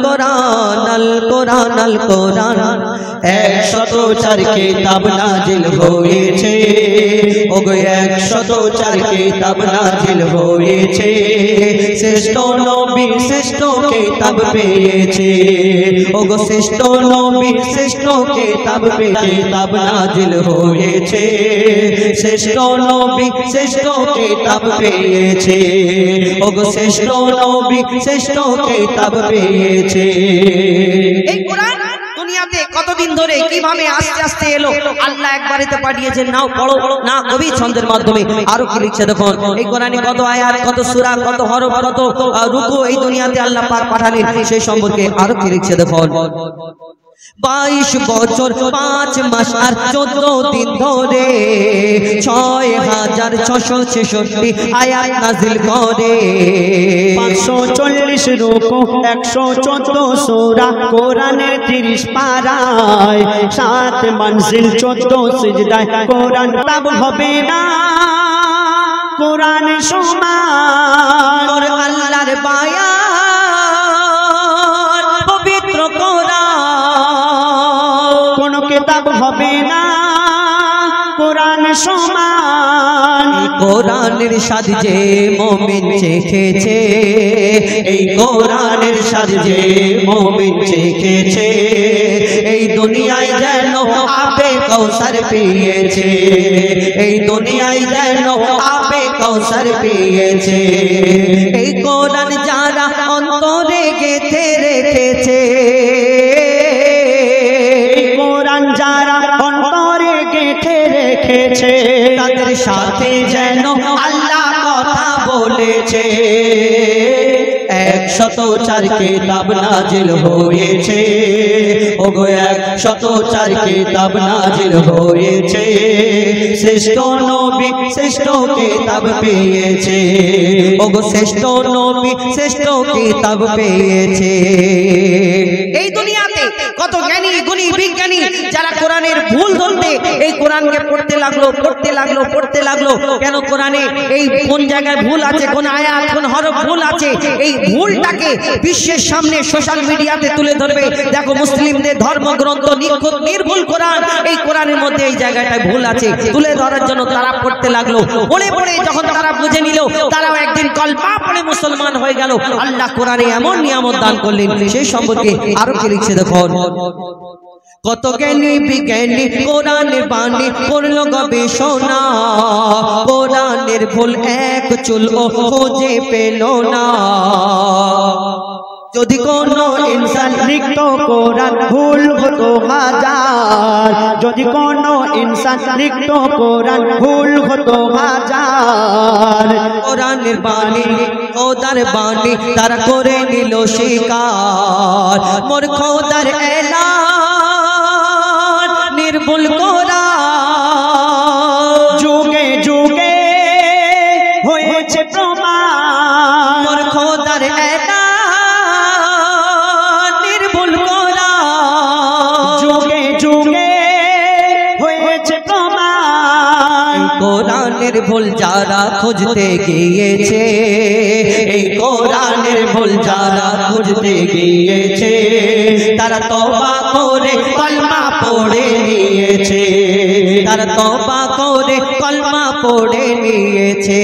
কোরআন আল কোরআন আল কোরআন 104 কিতাব নাজিল হয়েছে ওগো 104 কিতাব নাজিল হয়েছে শ্রেষ্ঠ নবী শ্রেষ্ঠ কিতাব পেয়েছে ওগো শ্রেষ্ঠ নবী শ্রেষ্ঠ কিতাব পেয়ে কিতাব নাজিল হয়েছে শ্রেষ্ঠ নবী শ্রেষ্ঠ কিতাব পেয়েছে ওগো শ্রেষ্ঠ নবী শ্রেষ্ঠ কিতাব পেয়েছে। এই কোরআন দুনিয়াতে কতদিন ধরে কিভাবে আস্তে আস্তে এলো আল্লাহ একবারেতে পাঠিয়েছেন নাও পড়ো না কবি ছন্দের মাধ্যমে আরো কি লিখছে দেখুন এই কোরআনে কত আয়াত কত সূরা কত হরফ কত রুকু এই দুনিয়াতে আল্লাহ পাক পাঠালেন সেই সম্পর্কে আরো কি লিখছে দেখুন 22 বছর 5 মাস আর 14 দিন ধরে 6666 আয়াত নাজিল করে 540 রুকু 114 সূরা কোরআনের 30 পারায় 7 মঞ্জিল 14 সিজদায় কোরআন তাব হবে না কোরআন সমান আল্লাহর বায়ান পবিত্র কোরআন কিতাব হবে না কোরআন সমান কোরআনের স্বাদ যে মুমিন চেখেছে এই কোরআনের স্বাদ যে মুমিন চেখেছে এই দুনিয়ায় যেন আপে কৌসার পেয়েছে এই দুনিয়ায় যেন আপে কৌসার পেয়েছে এই কোরআন যারা অন্তরে গেঁথে রেখেছে যারা অন্তরে গেঁথে রেখেছে তাদের সাথে যেন আল্লাহ কথা বলেছে 104 কিতাব নাজিল হয়েছে ওগো 104 কিতাব নাজিল হয়েছে শ্রেষ্ঠ নবী শ্রেষ্ঠ কিতাব পেয়েছে ওগো শ্রেষ্ঠ নবী শ্রেষ্ঠ কিতাব পেয়েছে। এই দুনিয়াতে কত জ্ঞানী গুণী বিজ্ঞানী যারা কোরআনের ভুল ধরতে এই কোরআনকে পড়তে লাগলো কেন কোরআনে এই কোন জায়গায় ভুল আছে কোন আয়াত কোন হরফ ভুল আছে এই ভুলটাকে বিশ্বের সামনে সোশ্যাল মিডিয়াতে তুলে ধরবে দেখো মুসলিমদের ধর্মগ্রন্থ নির্ভুল কোরআন এই কোরআনের মধ্যে এই জায়গাটায় ভুল আছে তুলে ধরার জন্য তারা পড়তে লাগলো পড়ে যখন তারা বুঝে নিল তারাও একদিন কলমা পড়ে মুসলমান হয়ে গেল আল্লাহ কোরআনে এমন নিয়ামত দান করলেন সেই সম্পর্কে আরো কি লিখছে দেখো কত জ্ঞানী বিজ্ঞানী কোরআনের বাণী করলো গবেষণা কোরআনের ভুল এক চুল ও খুঁজে পেল না যদি কোনো ইনসান লিখতো কোরআন ভুল হতো হাজার যদি কোনো ইনসান লিখতো কোরআন ভুল হতো হাজার কোরআনের বাণী খোদার বাণী তারা করে নিল স্বীকার মোর খোদার এলান নির্ভুল কোরআন যুগে যুগে হয়েছে প্রমাণ মোর খোদার এলান কোরআনের ভুল যারা খুঁজতে গিয়েছে এই কোরআনের ভুল যারা খুঁজতে গিয়েছে তারা তওবা করে কলমা পড়ে নিয়েছে তারা তওবা করে কলমা পড়ে নিয়েছে।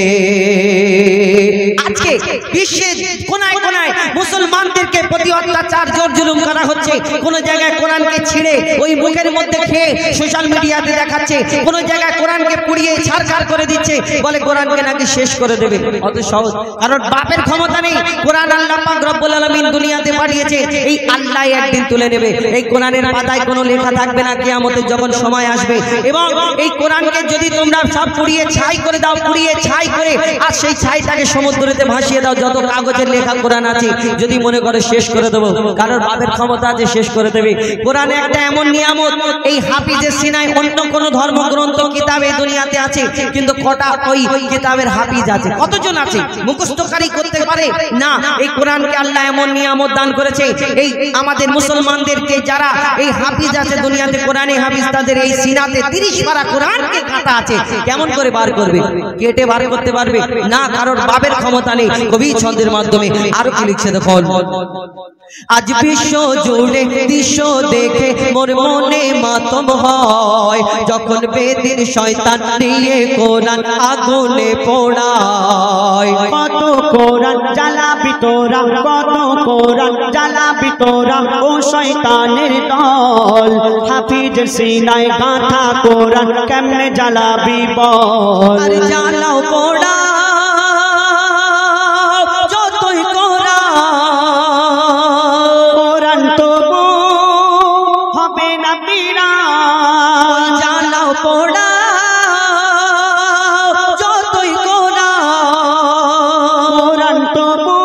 আজকে বিশ্বের কোনায় কোনায় মুসলমানদেরকে প্রতি অত্যাচার জোর জুলুম করা হচ্ছে কোন জায়গায় কোরআনকে ছিঁড়ে ওই মুখের মধ্যে খেয়ে সোশ্যাল মিডিয়াতে দেখাচ্ছে কোন জায়গায় কোরআনকে পুড়িয়ে ছারখার করে দিচ্ছে বলে কোরআনকে নাকি শেষ করে দেবে অত সহজ কারণ বাপের ক্ষমতা নেই কোরআন আল্লাহ পাক রব্বুল আলামিন দুনিয়াতে পাঠিয়েছে এই আল্লাহ একদিন তুলে নেবে এই কোরআনের পাতায় কোনো লেখা থাকবে না কিয়ামতের যখন সময় আসবে এবং এই কোরআনকে যদি তোমরা সব পুড়িয়ে ছাই করে দাও পুড়িয়ে ছাই করে আর সেই ছাইটাকে সমুদ্রেতে ভাসিয়ে দাও যত কাগজের লেখা কোরআন আছে যদি মনে করে শেষ করে দেবো কারণ বাপের ক্ষমতা আছে শেষ করে দেবে কোরআন একটা এমন নিয়ামত এই হাফিজের সিনায় অন্য কোন ধর্মগ্রন্থ কিতাব এই দুনিয়াতে আছে কিন্তু কটা ওই কিতাবের হাফিজ আছে কতজন আছে মুখস্থকারী করতে পারে না এই কোরআনকে আল্লাহ এমন নিয়ামত দান প্রদান করেছে। এই আমাদের মুসলমানদেরকে যারা এই হাফিজ আছে দুনিয়াতে, কোরআনে হাফিজ, তাদের এই সিনাতে 30 পারা কোরআনকে কাটা আছে। কেমন করে বার করবে? কেটে বার করতে পারবে না, কারোর বাবের ক্ষমতা নেই। কবি ছন্দের মাধ্যমে আরো কি লিখছে দেখুন। আজ বিশ্ব জুড়ে দৃশ্য দেখে মোর মনে মাতম হয়, যখন বেদিন শয়তান নিয়ে কোরআন আগুনে পোড়ায়। কত কোরআন জ্বালাবি তোরা, কত কোরআন জ্বালাবি তোরা, ও শয়তানের দল। হাফিজের সিনায় গাঁথা কোরআন কেমনে জ্বালাবি বল। আর জ্বালাও পোড়া যতই কোরআন তবু হবে না বিরান। জ্বালাও পোড়া যতই কোরআন তবু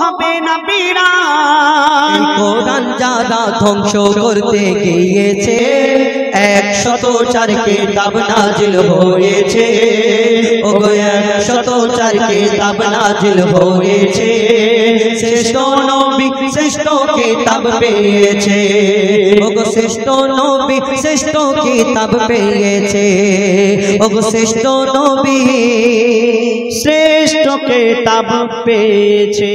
হবে না বিরান। কোরআন যারা ধ্বংস করতে গিয়েছে, 104 কিতাব নাজিল হয়েছে। ওগো 104 কিতাব নাজিল হয়েছে। শ্রেষ্ঠ নবী শ্রেষ্ঠ কিতাব পেয়েছে। ওগো শ্রেষ্ঠ নবী শ্রেষ্ঠ কিতাব পেয়েছে। ওগো শ্রেষ্ঠ নবী শ্রেষ্ঠ কিতাব পেয়েছে।